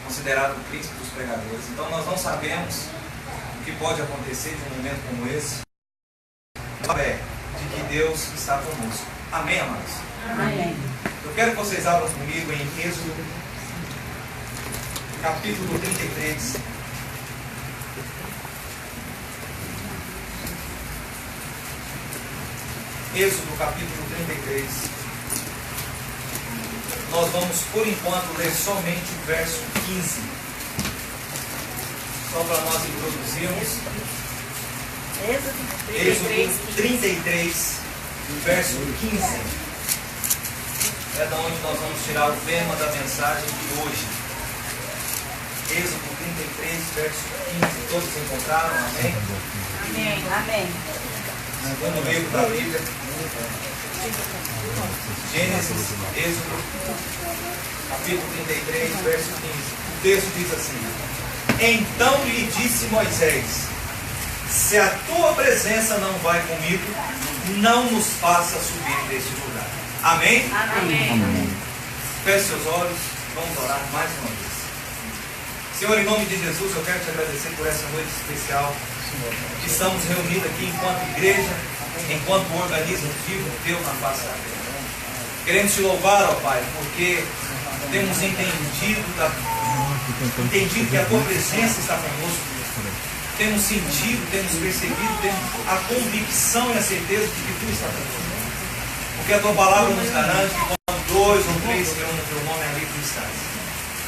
considerado o príncipe dos pregadores. Então nós não sabemos o que pode acontecer de um momento como esse. A fé de que Deus está conosco. Amém, amados? Amém. Eu quero que vocês abram comigo em Êxodo, capítulo 33. Êxodo, capítulo 33. Nós vamos, por enquanto, ler somente o verso 15. Só para nós introduzirmos. Êxodo 33, verso 15. É da onde nós vamos tirar o tema da mensagem de hoje. Êxodo 33, verso 15. Todos encontraram? Amém? Amém. Amém. Segundo livro da Bíblia. Gênesis, Êxodo, capítulo 33, verso 15. O texto diz assim: Então lhe disse Moisés: Se a tua presença não vai comigo, não nos faça subir deste lugar. Amém? Amém. Feche seus olhos, vamos orar mais uma vez. Senhor, em nome de Jesus, eu quero te agradecer por essa noite especial. Que estamos reunidos aqui enquanto igreja, enquanto organismo vivo teu na face da terra. Queremos te louvar, ó Pai, porque temos entendido que a tua presença está conosco. Temos sentido, temos percebido, temos a convicção e a certeza de que tu está conosco. Porque a tua palavra nos garante que quando 2 ou 3 se reúnem no teu nome, ali tu estás.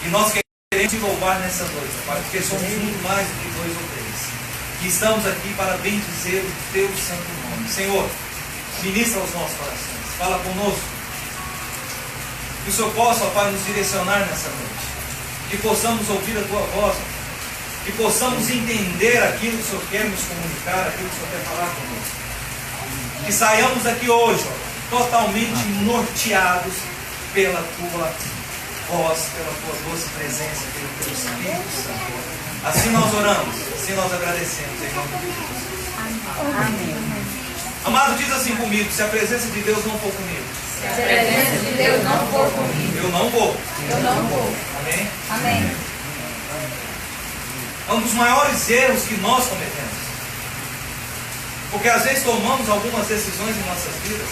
E nós queremos te louvar nessa noite, ó Pai, porque somos muito mais do que 2 ou 3. Que estamos aqui para bendizer o teu santo nome. Senhor, ministra os nossos corações, fala conosco. Que o Senhor possa, ó Pai, nos direcionar nessa noite. Que possamos ouvir a tua voz, que possamos entender aquilo que o Senhor quer nos comunicar, aquilo que o Senhor quer falar conosco. Que saiamos daqui hoje, ó, totalmente norteados pela tua voz, pela tua doce presença, pelo teu Espírito Santo. Assim nós oramos, assim nós agradecemos em nome de Jesus. Amém. Amado, diz assim comigo: se a presença de Deus não for comigo, Se a presença de Deus não for comigo, eu não vou. eu não vou. Amém? Amém. É um dos maiores erros que nós cometemos. Porque às vezes tomamos algumas decisões em nossas vidas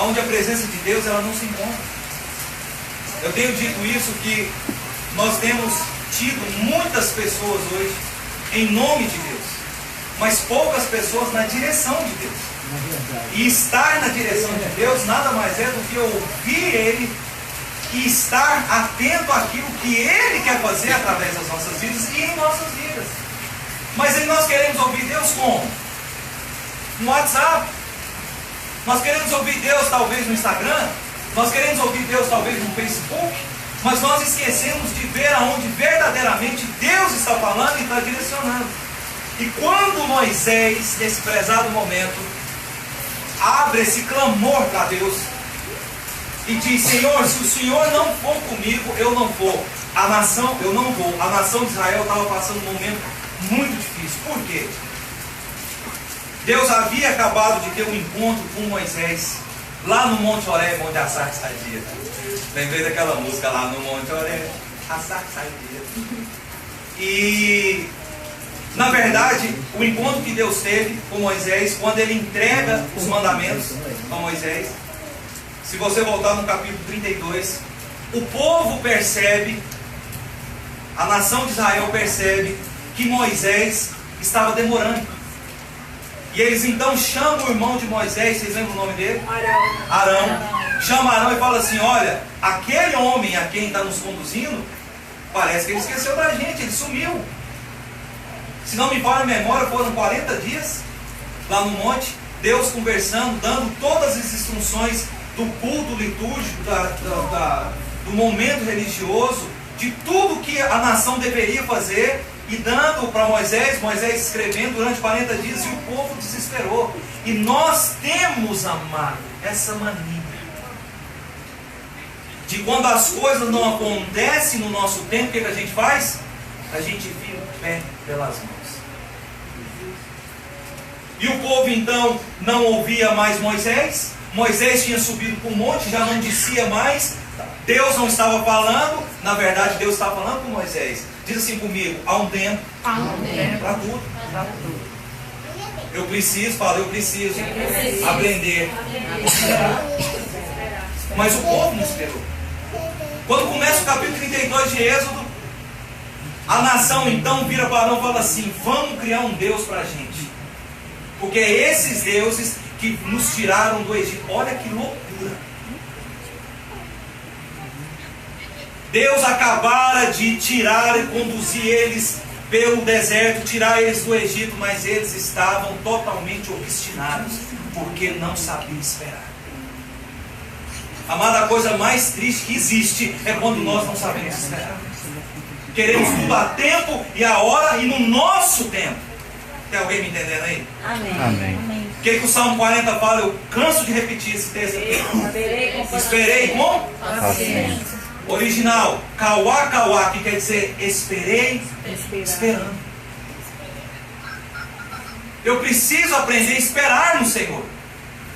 onde a presença de Deus ela não se encontra. Eu tenho dito isso, que nós temos tido muitas pessoas hoje em nome de Deus, mas poucas pessoas na direção de Deus. E estar na direção de Deus nada mais é do que ouvir Ele e estar atento àquilo que Ele quer fazer através das nossas vidas e em nossas vidas. Mas aí nós queremos ouvir Deus como? No WhatsApp. Nós queremos ouvir Deus talvez no Instagram. Nós queremos ouvir Deus talvez no Facebook. Mas nós esquecemos de ver aonde verdadeiramente Deus está falando e está direcionando. E quando Moisés, nesse prezado momento, abre esse clamor para Deus e diz: Senhor, se o Senhor não for comigo, eu não vou. Eu não vou. A nação de Israel estava passando um momento muito difícil. Por quê? Deus havia acabado de ter um encontro com Moisés lá no Monte Horebe, onde a sarça sadia. Lembrei daquela música lá no Monte Horebe, a sarça sadia. E na verdade, o encontro que Deus teve com Moisés, quando Ele entrega os mandamentos a Moisés, se você voltar no capítulo 32, o povo percebe, a nação de Israel percebe que Moisés estava demorando. E eles então chamam o irmão de Moisés, vocês lembram o nome dele? Arão. Chama Arão e fala assim: olha, aquele homem a quem está nos conduzindo, parece que ele esqueceu da gente, ele sumiu. Se não me falha a memória, foram 40 dias lá no monte, Deus conversando, dando todas as instruções do culto litúrgico, do momento religioso, de tudo que a nação deveria fazer, e dando para Moisés, Moisés escrevendo durante 40 dias, e o povo desesperou. E nós temos, amado, essa mania de quando as coisas não acontecem no nosso tempo, o que a gente faz? A gente vira o pé pelas mãos. E o povo então não ouvia mais Moisés. Moisés tinha subido para o monte, já não descia mais. Deus não estava falando, na verdade Deus estava falando com Moisés. Diz assim comigo: há um tempo para tudo. Eu preciso aprender. Mas o povo não esperou. Quando começa o capítulo 32 de Êxodo, a nação então vira para Arão e fala assim: vamos criar um Deus para a gente, porque é esses deuses que nos tiraram do Egito. Olha que loucura. Deus acabara de tirar e conduzir eles pelo deserto, tirar eles do Egito, mas eles estavam totalmente obstinados, porque não sabiam esperar. Amada, a coisa mais triste que existe é quando nós não sabemos esperar. Queremos tudo a tempo e a hora e no nosso tempo. Tem alguém me entendendo aí? Amém. Amém. O que o Salmo 40 fala? Eu canso de repetir esse texto aqui. Esperei com paciência. Original, kauá, kauá, que quer dizer esperei, esperando. Eu preciso aprender a esperar no Senhor.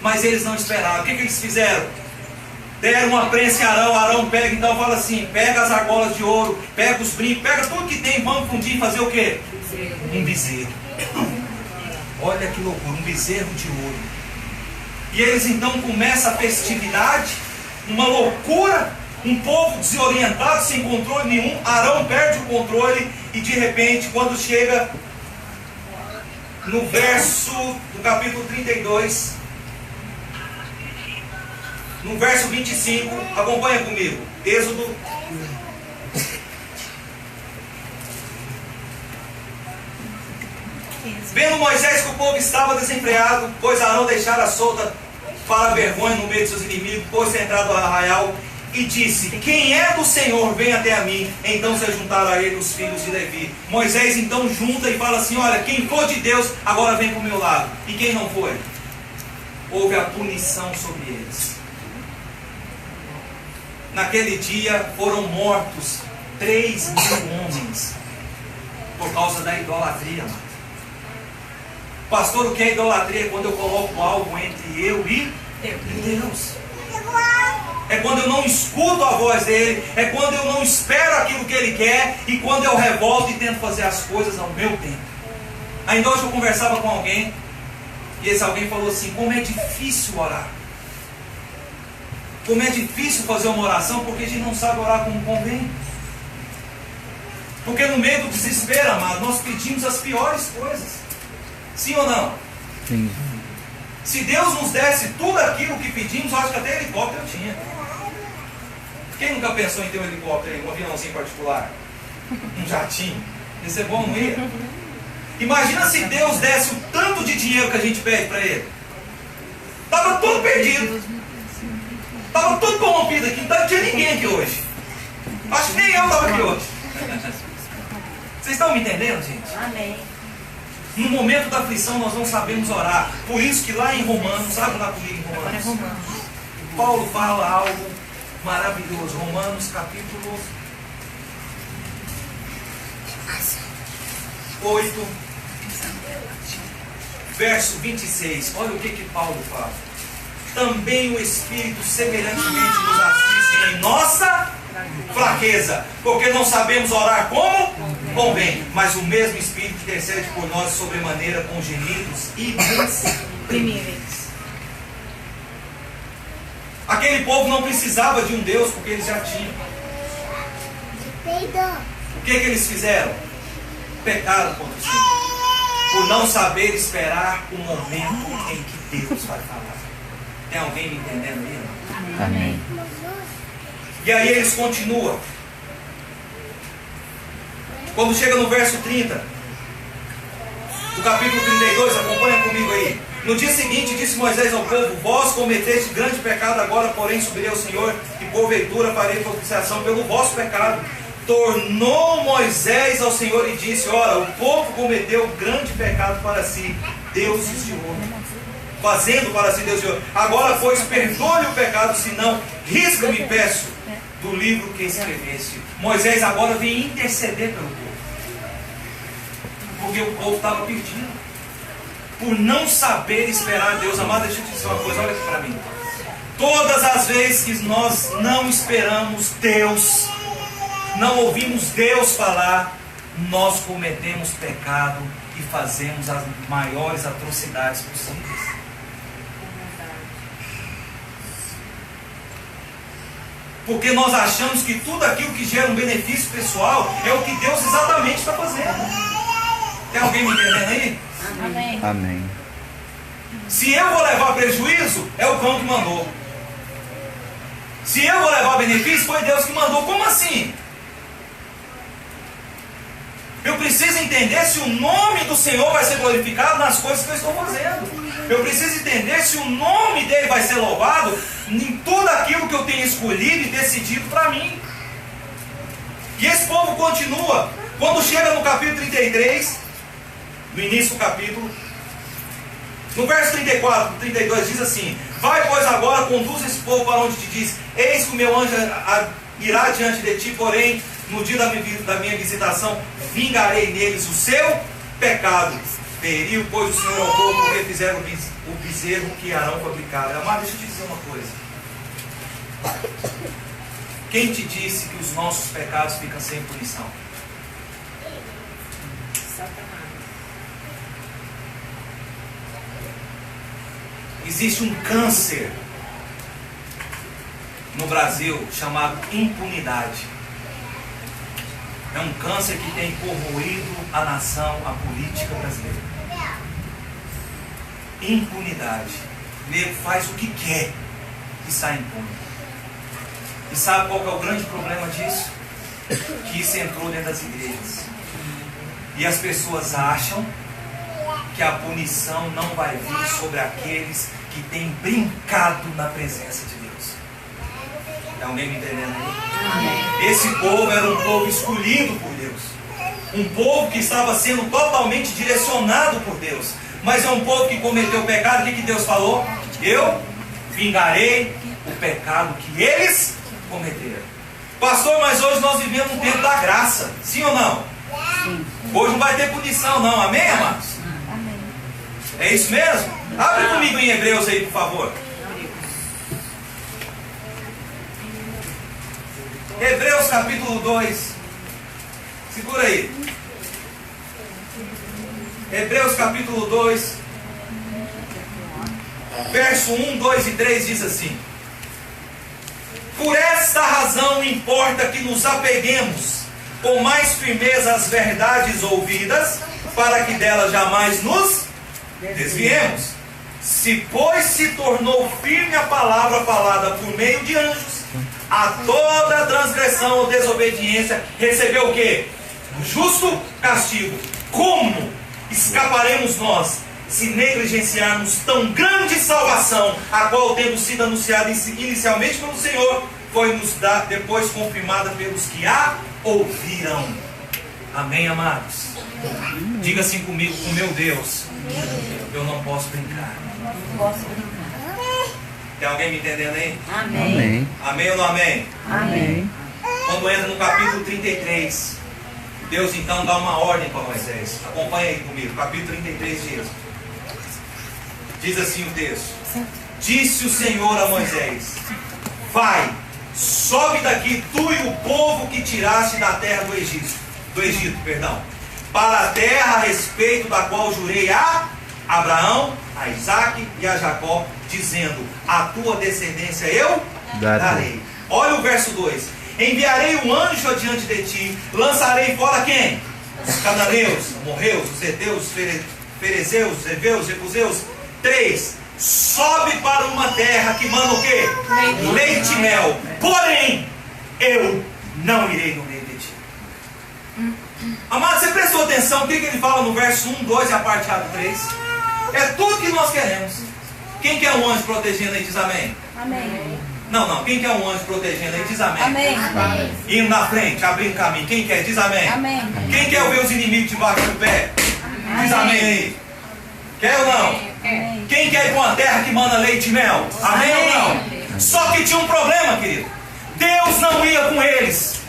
Mas eles não esperaram. O que eles fizeram? Deram uma prensa em Arão. Arão pega, então fala assim: pega as argolas de ouro, pega os brincos, pega tudo que tem, vamos fundir e fazer o quê? Um bezerro. Olha que loucura, um bezerro de ouro. E eles então começam a festividade, uma loucura. Um povo desorientado, sem controle nenhum. Arão perde o controle e de repente, quando chega no verso do capítulo 32, no verso 25, acompanha comigo, Êxodo. Vendo Moisés que o povo estava desempreado, pois Arão deixara solta para a vergonha no meio de seus inimigos, pôs entrado ao arraial e disse: quem é do Senhor, vem até a mim. Então se juntaram a ele os filhos de Levi. Moisés então junta e fala assim: olha, quem for de Deus, agora vem para o meu lado. E quem não foi? Houve a punição sobre eles. Naquele dia foram mortos 3.000 homens por causa da idolatria. Pastor, o que é idolatria? É quando eu coloco algo entre eu e Deus. É quando eu não escuto a voz dele. É quando eu não espero aquilo que ele quer. E quando eu revolto e tento fazer as coisas ao meu tempo. Ainda hoje eu conversava com alguém. E esse alguém falou assim: como é difícil orar. Como é difícil fazer uma oração, porque a gente não sabe orar como convém. Porque no meio do desespero, amado, nós pedimos as piores coisas. Sim ou não? Sim. Se Deus nos desse tudo aquilo que pedimos, eu acho que até helicóptero tinha. Quem nunca pensou em ter um helicóptero, um aviãozinho particular? Um jatinho? Ia ser bom, não ia? Imagina se Deus desse o tanto de dinheiro que a gente pede para Ele. Estava tudo perdido. Estava tudo corrompido aqui. Não tinha ninguém aqui hoje. Acho que nem eu estava aqui hoje. Vocês estão me entendendo, gente? Amém. No momento da aflição nós não sabemos orar. Por isso que lá em Romanos, abre lá comigo em Romanos. Paulo fala algo maravilhoso. Romanos capítulo 8, verso 26. Olha o que Paulo fala. Também o Espírito semelhantemente nos assiste em nossa fraqueza, porque não sabemos orar como convém, mas o mesmo Espírito intercede por nós sobremaneira com gemidos inexprimíveis. Aquele povo não precisava de um Deus, porque eles já tinham. O que eles fizeram? Pecaram contra o Senhor, por não saber esperar o momento em que Deus vai falar. Tem alguém me entendendo aí? Amém. E aí eles continuam. Quando chega no verso 30 do capítulo 32, acompanha comigo aí. No dia seguinte disse Moisés ao povo: vós cometeste grande pecado, agora porém subirei ao Senhor, e porventura farei propiciação pelo vosso pecado. Tornou Moisés ao Senhor e disse: ora, o povo cometeu grande pecado para si, deuses de ouro, fazendo para si Deus de ouro. Agora, pois, perdoe o pecado, senão risca-me, peço, do livro que escreveste. Moisés agora vem interceder pelo povo, porque o povo estava perdido, por não saber esperar Deus. Amado, deixa eu te dizer uma coisa, olha aqui para mim. Todas as vezes que nós não esperamos Deus, não ouvimos Deus falar, nós cometemos pecado e fazemos as maiores atrocidades possíveis. Porque nós achamos que tudo aquilo que gera um benefício pessoal é o que Deus exatamente está fazendo. Tem alguém me entendendo aí? Amém. Amém. Se eu vou levar prejuízo, é o cão que mandou. Se eu vou levar benefício, foi Deus que mandou. Como assim? Eu preciso entender se o nome do Senhor vai ser glorificado nas coisas que eu estou fazendo. Eu preciso entender se o nome dele vai ser louvado em tudo aquilo que eu tenho escolhido e decidido para mim. E esse povo continua. Quando chega no capítulo 33, no início do capítulo, no verso 34, 32 diz assim: vai, pois, agora, conduz esse povo para onde te diz: eis que o meu anjo irá diante de ti, porém, no dia da minha visitação, vingarei neles o seu pecado. Feriu, pois, o Senhor ao povo, porque fizeram o bezerro que Arão fabricava. Amado, deixa eu te dizer uma coisa. Quem te disse que os nossos pecados ficam sem punição? Existe um câncer no Brasil chamado impunidade. É um câncer que tem corroído a nação, a política brasileira. Impunidade. O nego faz o que quer e sai impune. E sabe qual que é o grande problema disso? Que isso entrou dentro das igrejas. E as pessoas acham que a punição não vai vir sobre aqueles que têm brincado na presença de Deus. Tem alguém me entendendo aí? Esse povo era um povo escolhido por Deus. Um povo que estava sendo totalmente direcionado por Deus. Mas é um povo que cometeu pecado. O que Deus falou? Eu vingarei o pecado que eles cometeram. Pastor, mas hoje nós vivemos um tempo da graça. Sim ou não? Sim. Hoje não vai ter punição não. Amém, amados? Amém. É isso mesmo? Abre comigo em Hebreus aí, por favor. Hebreus capítulo 2. Segura aí. Hebreus capítulo 2, verso 1, 2 e 3 diz assim: por esta razão importa que nos apeguemos com mais firmeza às verdades ouvidas, para que delas jamais nos desviemos. Se, pois, se tornou firme a palavra falada por meio de anjos, a toda transgressão ou desobediência recebeu o quê? O justo castigo. Como escaparemos nós, se negligenciarmos tão grande salvação, a qual, tendo sido anunciada inicialmente pelo Senhor, foi-nos depois confirmada pelos que a ouviram? Amém, amados? Diga assim comigo: com meu Deus, eu não posso brincar. Tem alguém me entendendo aí? Amém. Amém ou não amém? Amém. Quando entra no capítulo 33, Deus então dá uma ordem para Moisés. Acompanha aí comigo, capítulo 33 diz. Diz assim o texto: disse o Senhor a Moisés: vai, sobe daqui tu e o povo que tiraste da terra do Egito, para a terra a respeito da qual jurei a Abraão, a Isaque e a Jacó, dizendo: a tua descendência eu darei. Olha o verso 2: enviarei um anjo adiante de ti, lançarei fora quem? Os cananeus, os amorreus, os heteus, os ferezeus, os heveus, os jebuseus. 3: sobe para uma terra que manda o quê? Leite e mel. Porém, eu não irei no meio de ti. Amado, você prestou atenção o que ele fala no verso 1, 2 e a parte A do 3? É tudo que nós queremos. Quem quer um anjo protegendo aí diz amém? Amém. Não, quem quer um anjo protegendo aí diz amém? Amém. Amém. Indo na frente, abrindo caminho. Quem quer diz amém? Amém. Quem quer ver os inimigos debaixo do pé? Diz amém aí. Quer ou não? Amém. Quem quer ir para uma terra que manda leite e mel? Amém ou não? Só que tinha um problema, querido. Deus não ia com eles.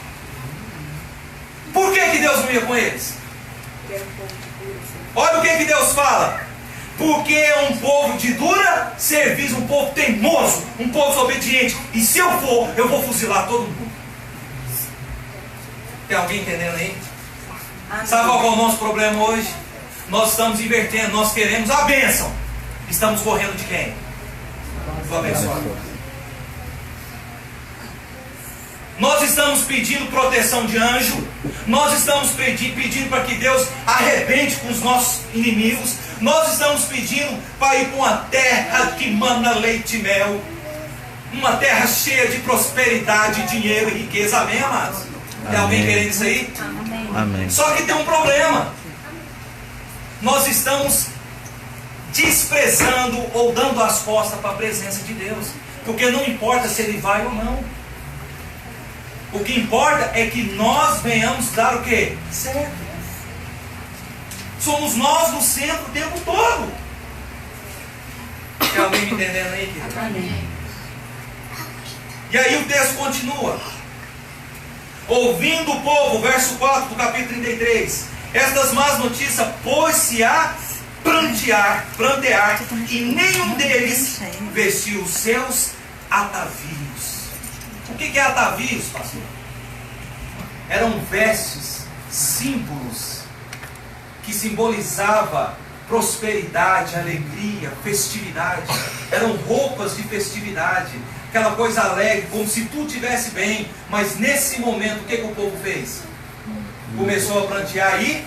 Por que Deus não ia com eles? Olha o que Deus fala. Porque é um povo de dura serviço, um povo teimoso, um povo desobediente. E se eu for, eu vou fuzilar todo mundo. Tem alguém entendendo aí? Sabe qual é o nosso problema hoje? Nós estamos invertendo, nós queremos a bênção. Estamos correndo de quem? Do abençoado. Nós estamos pedindo proteção de anjo. Nós estamos pedindo para que Deus arrebente com os nossos inimigos. Nós estamos pedindo para ir para uma terra que mana leite e mel. Uma terra cheia de prosperidade, dinheiro e riqueza. Amém, amados? Tem alguém querendo isso aí? Amém. Só que tem um problema. Nós estamos desprezando ou dando as costas para a presença de Deus. Porque não importa se Ele vai ou não. O que importa é que nós venhamos dar o quê? Certo. Somos nós no centro o tempo todo. Tem alguém me entendendo aí, querido? Amém. E aí o texto continua. Ouvindo o povo, verso 4 do capítulo 33, estas más notícias pôs-se a prantear, e nenhum deles vestiu os seus atavios. O que é atavios, pastor? Eram vestes, símbolos, que simbolizavam prosperidade, alegria, festividade. Eram roupas de festividade, aquela coisa alegre, como se tudo estivesse bem. Mas nesse momento, o que o povo fez? Começou a prantear e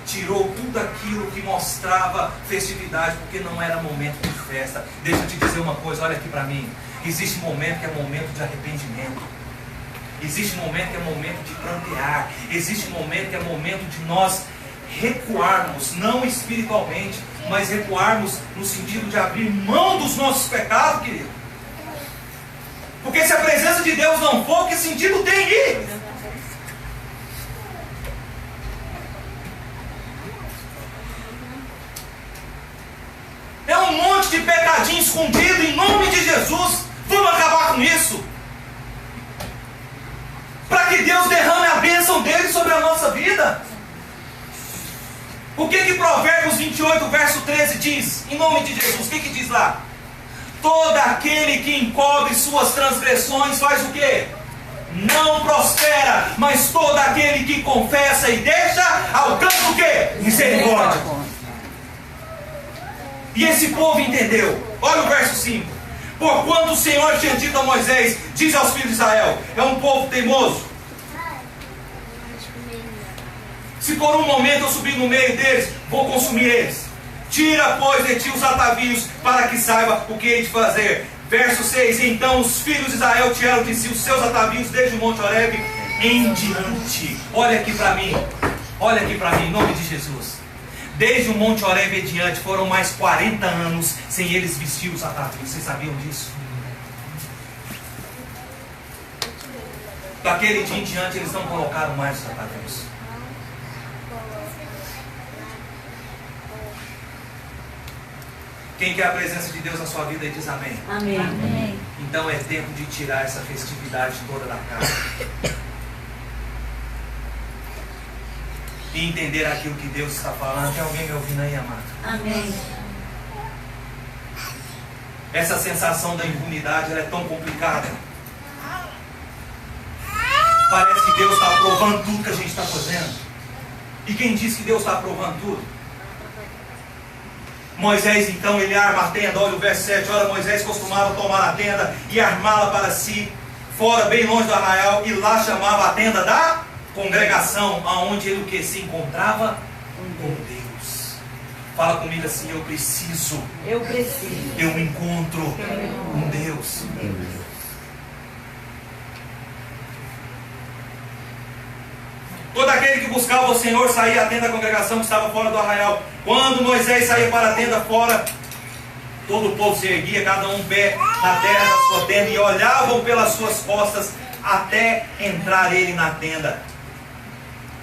tirou tudo aquilo que mostrava festividade, porque não era momento de festa. Deixa eu te dizer uma coisa, olha aqui para mim. Existe momento que é momento de arrependimento. Existe momento que é momento de prantear. Existe momento que é momento de nós recuarmos, não espiritualmente, mas recuarmos no sentido de abrir mão dos nossos pecados, querido. Porque se a presença de Deus não for, que sentido tem ir? É um monte de pecadinho escondido em nome de Jesus. Vamos acabar com isso. Para que Deus derrame a bênção dele sobre a nossa vida. O que Provérbios 28, verso 13 diz? Em nome de Jesus, o que diz lá? Todo aquele que encobre suas transgressões faz o quê? Não prospera, mas todo aquele que confessa e deixa, alcança o quê? Misericórdia. E esse povo entendeu. Olha o verso 5. Porquanto o Senhor tinha dito a Moisés, diz aos filhos de Israel, é um povo teimoso. Se por um momento eu subir no meio deles, vou consumir eles. Tira, pois, de ti os atavios, para que saiba o que hei de fazer. Verso 6. Então os filhos de Israel tiraram de si os seus atavios desde o Monte Horebe em diante. Olha aqui para mim. Olha aqui para mim, em nome de Jesus. Desde o Monte Horebe em diante, foram mais 40 anos sem eles vestir os atavios. Vocês sabiam disso? Daquele dia em diante, eles não colocaram mais os atavios. Quem quer a presença de Deus na sua vida diz amém. Amém. Amém. Então é tempo de tirar essa festividade toda da casa. E entender aquilo que Deus está falando. Tem alguém me ouvindo aí, amado? Amém. Essa sensação da impunidade, ela é tão complicada. Parece que Deus está aprovando tudo que a gente está fazendo. E quem diz que Deus está aprovando tudo? Moisés então, ele arma a tenda. Olha o verso 7. Ora, Moisés costumava tomar a tenda e armá-la para si, fora bem longe do arraial, e lá chamava a tenda da congregação, aonde ele o que? Se encontrava com Deus. Fala comigo assim: eu preciso ter um encontro com Deus. Todo aquele que buscava o Senhor saía à tenda da congregação que estava fora do arraial. Quando Moisés saía para a tenda fora, todo o povo se erguia, cada um pé na terra da sua tenda, e olhavam pelas suas costas até entrar ele na tenda.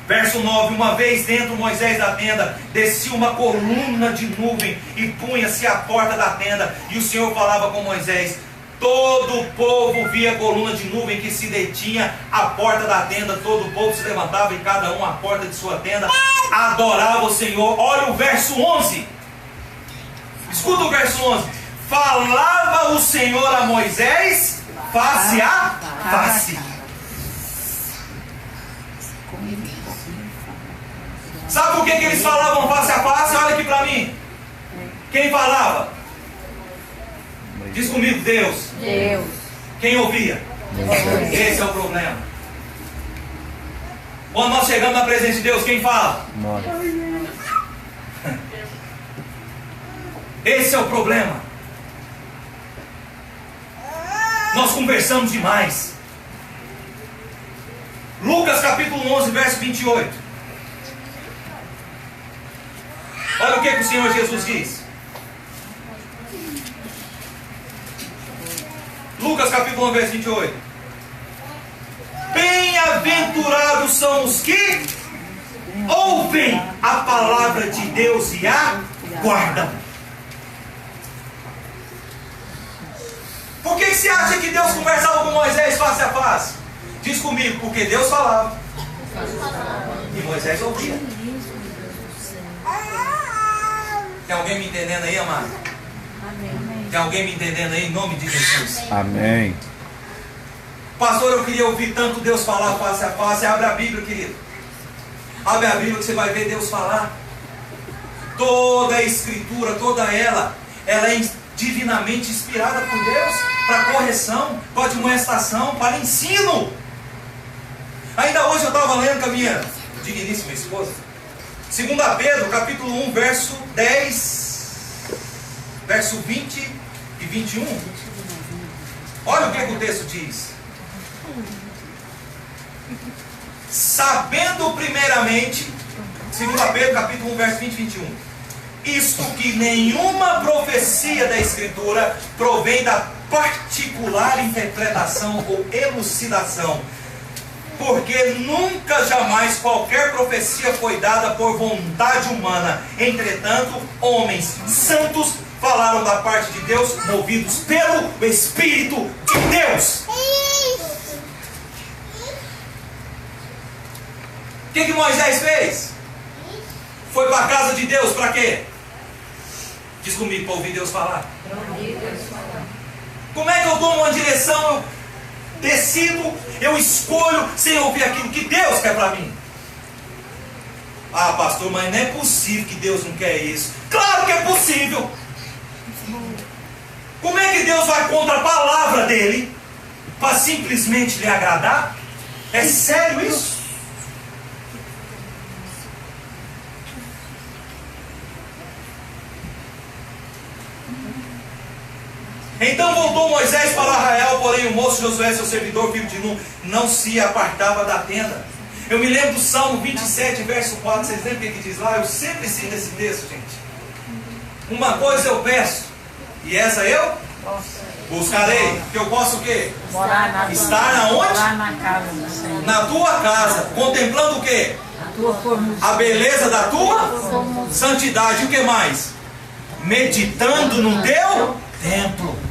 Verso 9. Uma vez dentro Moisés da tenda, descia uma coluna de nuvem e punha-se à porta da tenda, e o Senhor falava com Moisés. Todo o povo via a coluna de nuvem que se detinha à porta da tenda. Todo o povo se levantava e cada um à porta de sua tenda adorava o Senhor. Olha o verso 11. Escuta o verso 11. Falava o Senhor a Moisés face a face. Sabe por que eles falavam face a face? Olha aqui para mim. Quem falava? Diz comigo, Deus. Deus. Quem ouvia? Deus. Esse é o problema. Quando nós chegamos na presença de Deus, quem fala? Nós. Esse é o problema. Nós conversamos demais. Lucas capítulo 11, verso 28. Olha o que o Senhor Jesus diz. Lucas capítulo 1, verso 28. Bem-aventurados são os que ouvem a palavra de Deus e a guardam. Por que você acha que Deus conversava com Moisés face a face? Diz comigo, porque Deus falava e Moisés ouvia. Tem alguém me entendendo aí, amado? Amém. Tem alguém me entendendo aí, em nome de Jesus? Amém. Pastor, eu queria ouvir tanto Deus falar face a face. Abre a Bíblia, querido. Abre a Bíblia que você vai ver Deus falar. Toda a Escritura, toda ela é divinamente inspirada por Deus para correção, para admoestação, para ensino. Ainda hoje eu estava lendo com a minha digníssima esposa 2 Pedro, capítulo 1, verso 10, verso 20 e 21. Olha o que o texto diz. Sabendo primeiramente, 2 Pedro, capítulo 1, verso 20 e 21. Isto que nenhuma profecia da Escritura provém da particular interpretação ou elucidação, porque nunca jamais qualquer profecia foi dada por vontade humana. Entretanto, homens santos falaram da parte de Deus, movidos pelo Espírito de Deus. O que Moisés fez? Foi para a casa de Deus, para quê? Diz comigo, para ouvir Deus falar. Como é que eu dou uma direção? Eu decido, eu escolho sem ouvir aquilo que Deus quer para mim. Ah, pastor, mas não é possível que Deus não quer isso. Claro que é possível. Como é que Deus vai contra a palavra dele para simplesmente lhe agradar? É sério isso? Então voltou Moisés para Arraial, porém o moço Josué, seu servidor, filho de Nun, não se apartava da tenda. Eu me lembro do Salmo 27, verso 4. Vocês lembram o que diz lá? Eu sempre cito esse texto, gente. Uma coisa eu peço, e essa eu buscarei. Que eu posso o quê? Estar aonde? Morar na casa do Senhor. Na tua casa, contemplando o quê? A beleza da tua santidade. E o que mais? Meditando no teu templo.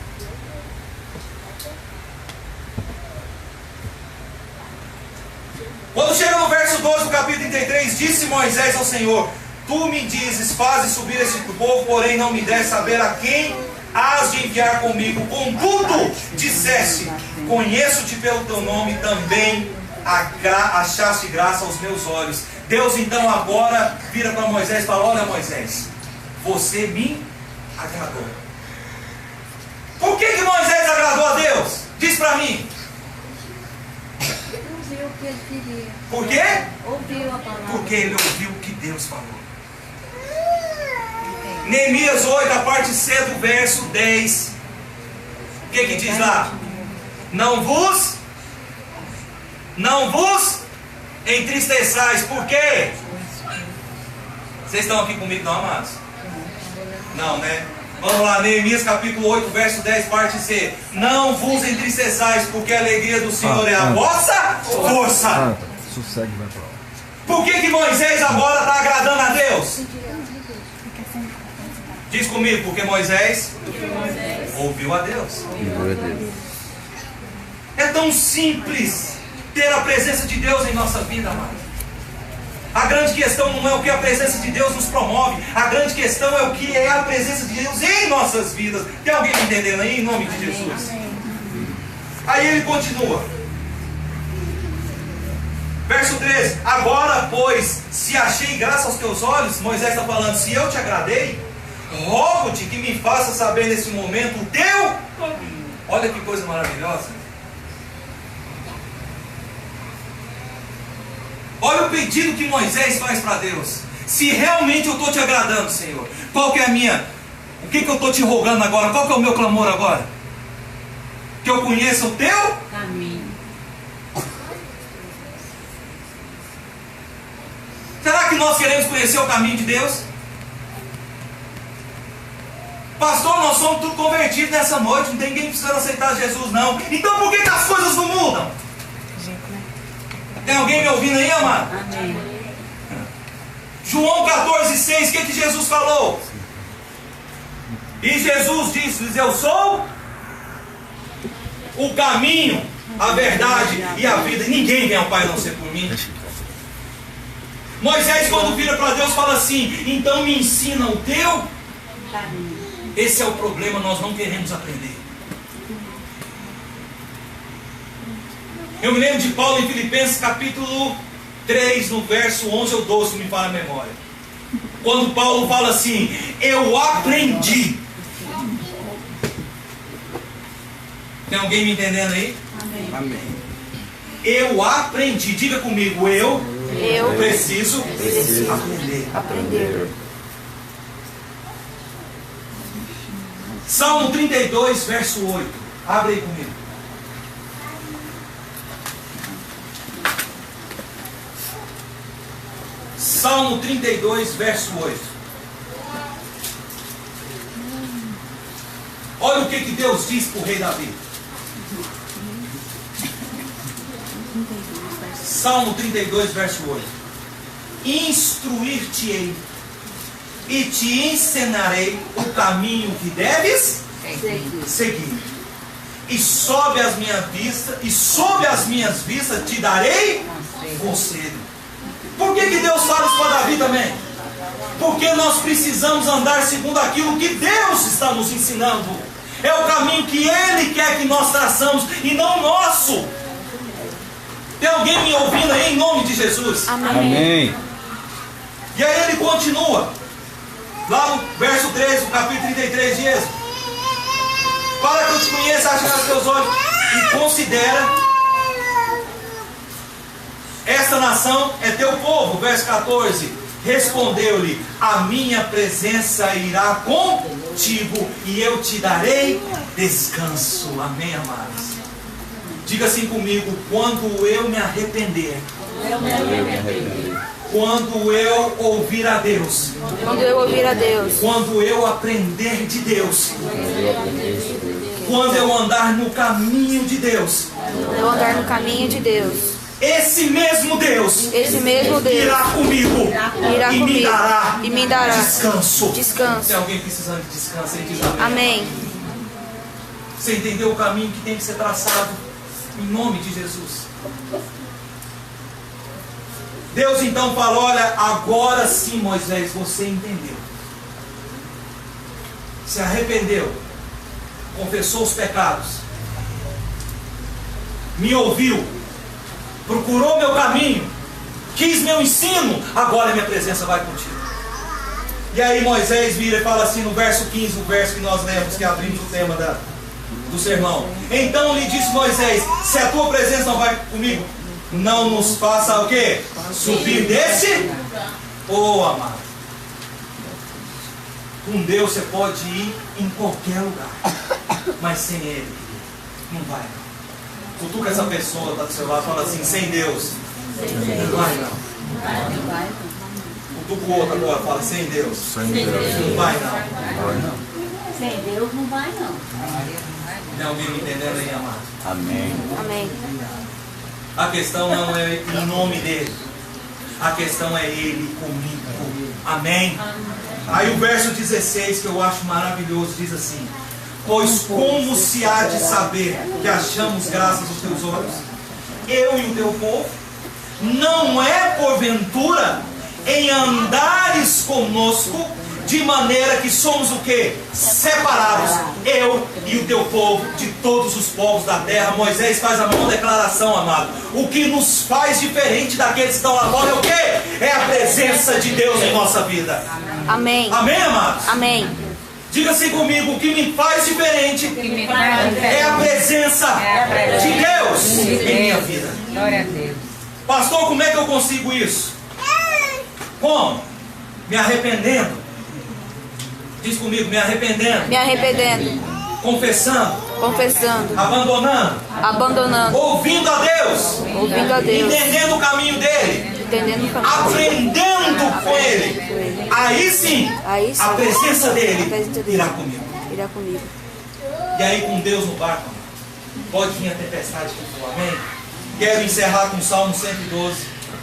Quando chega no verso 12 do capítulo 33, disse Moisés ao Senhor: Tu me dizes, fazes subir esse povo, porém não me deres saber a quem has de enviar comigo. Contudo, disseste: Conheço-te pelo teu nome, também achaste graça aos meus olhos. Deus então agora vira para Moisés e fala: Olha, Moisés, você me agradou. Por que Moisés agradou a Deus? Diz para mim. Ouviu o que ele queria. Por quê? Ouviu a palavra. Porque ele ouviu o que Deus falou. Neemias 8, a parte C do verso 10. O que diz lá? Não vos entristeçais. Por quê? Vocês estão aqui comigo, não, amados? Não, né? Vamos lá, Neemias capítulo 8, verso 10, parte C. Não vos entristeçais, porque a alegria do Senhor é a vossa força. Sossegue, vai pra lá. Por que Moisés agora está agradando a Deus? Diz comigo, porque Moisés ouviu a Deus. É tão simples ter a presença de Deus em nossa vida, amado. A grande questão não é o que a presença de Deus nos promove. A grande questão é o que é a presença de Deus em nossas vidas. Tem alguém me entendendo aí, em nome de Jesus? Aí ele continua. Verso 13. Agora, pois, se achei graça aos teus olhos, Moisés está falando, se eu te agradei, rogo-te que me faça saber nesse momento o teu caminho. Olha que coisa maravilhosa. Olha o pedido que Moisés faz para Deus. Se realmente eu estou te agradando, Senhor, qual que é a minha? O que eu estou te rogando agora? Qual que é o meu clamor agora? Que eu conheça o teu caminho. Será que nós queremos conhecer o caminho de Deus? Pastor, nós somos tudo convertidos nessa noite, não tem ninguém precisando aceitar Jesus não. Então por que as coisas não mudam? Tem alguém me ouvindo aí, amado? Amém. João 14,6, o que Jesus falou? E Jesus disse, eu sou o caminho, a verdade e a vida. Ninguém vem ao Pai a não ser por mim. Moisés, quando vira para Deus, fala assim, então me ensina o teu Caminho. Esse é o problema, nós não queremos aprender. Eu me lembro de Paulo em Filipenses capítulo 3, no verso 11 ou 12, me fala a memória. Quando Paulo fala assim, eu aprendi. Tem alguém me entendendo aí? Amém. Eu aprendi, diga comigo, eu preciso aprender. Salmo 32, verso 8. Abre aí comigo. Salmo 32, verso 8. Olha o que Deus diz para o rei Davi. Salmo 32, verso 8. Instruir-te-ei e te ensinarei o caminho que deves seguir. E sob as minhas vistas te darei conselho. Por que Deus fala isso para Davi também? Porque nós precisamos andar segundo aquilo que Deus está nos ensinando. É o caminho que Ele quer que nós traçamos e não o nosso. Tem alguém me ouvindo aí em nome de Jesus? Amém. E aí ele continua. Lá no verso 13, no capítulo 33 de Êxodo. Para que eu te conheça, ache nos teus olhos e considera esta nação é teu povo. Verso 14. Respondeu-lhe, a minha presença irá contigo e eu te darei descanso. Amém, amados? Diga assim comigo, quando eu me arrepender, quando eu ouvir a Deus, quando eu aprender de Deus, quando eu andar no caminho de Deus, esse mesmo Deus irá comigo e me dará descanso. Tem alguém precisando de descanso? Ele diz amém. Você entendeu o caminho que tem que ser traçado em nome de Jesus? Deus então fala, olha, agora sim, Moisés, você entendeu. Se arrependeu, confessou os pecados, me ouviu, procurou meu caminho, quis meu ensino, agora minha presença vai contigo. E aí Moisés vira e fala assim no verso 15, o verso que nós lemos, que abrimos o tema do sermão. Então lhe disse Moisés, se a tua presença não vai comigo, não nos faça o quê? Subir desse? Oh, amado. Com Deus você pode ir em qualquer lugar, mas sem Ele não vai não. Cutuca essa pessoa que está do seu lado e fala assim, sem Deus não vai não. Cutuca o outro agora, fala sem Deus não vai não. Sem Deus não vai não. Tem alguém me entendendo aí, amado? Amém. A questão não é em nome dele, a questão é ele comigo. Amém? Aí o verso 16, que eu acho maravilhoso, diz assim, pois como se há de saber que achamos graças aos teus olhos, eu e o teu povo, não é porventura em andares conosco, de maneira que somos o quê? Separados, eu e o teu povo, de todos os povos da terra. Moisés faz a maior declaração, amado. O que nos faz diferente daqueles que estão lá fora é o quê? É a presença de Deus em nossa vida. Amém. Amém, amados? Amém. Diga assim comigo, o que me faz diferente é a presença de Deus em minha vida. Glória a Deus. Pastor, como é que eu consigo isso? Como? Me arrependendo. Diz comigo, me arrependendo. Me arrependendo. Confessando. Confessando. Abandonando. Abandonando. Ouvindo a Deus. Ouvindo a Deus. Entendendo o caminho dele. Entendendo o caminho. Aprendendo com ele. Aí sim, Aí sim, a presença a dele presença dele irá comigo. irá comigo. E aí com Deus no barco, pode vir a tempestade que for, amém? Quero encerrar com o Salmo 112,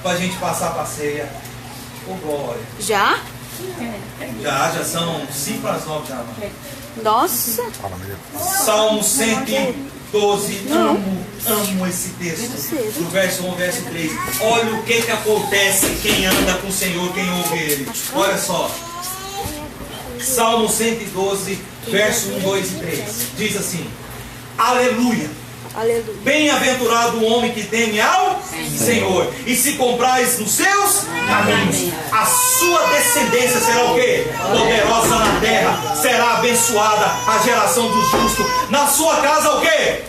para a gente passar para a ceia. Ô glória. Já? Já são 5 para as 9 já, mano. Nossa. Salmo 112, amo esse texto. Do verso 1 ao verso 3. Olha o que acontece quem anda com o Senhor, quem ouve Ele. Olha só. Salmo 112, verso 1, 2 e 3. Diz assim: Aleluia. Aleluia. Bem-aventurado o homem que teme ao Senhor e se comprais nos seus caminhos. A sua descendência será o quê? Poderosa na terra. Será abençoada a geração dos justos. Na sua casa o quê?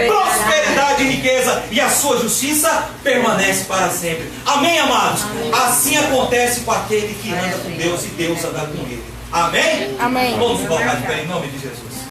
Prosperidade e riqueza. E a sua justiça permanece para sempre. Amém, amados? Assim acontece com aquele que anda com Deus e Deus anda com ele. Amém? Amém. Vamos colocar de pé em nome de Jesus.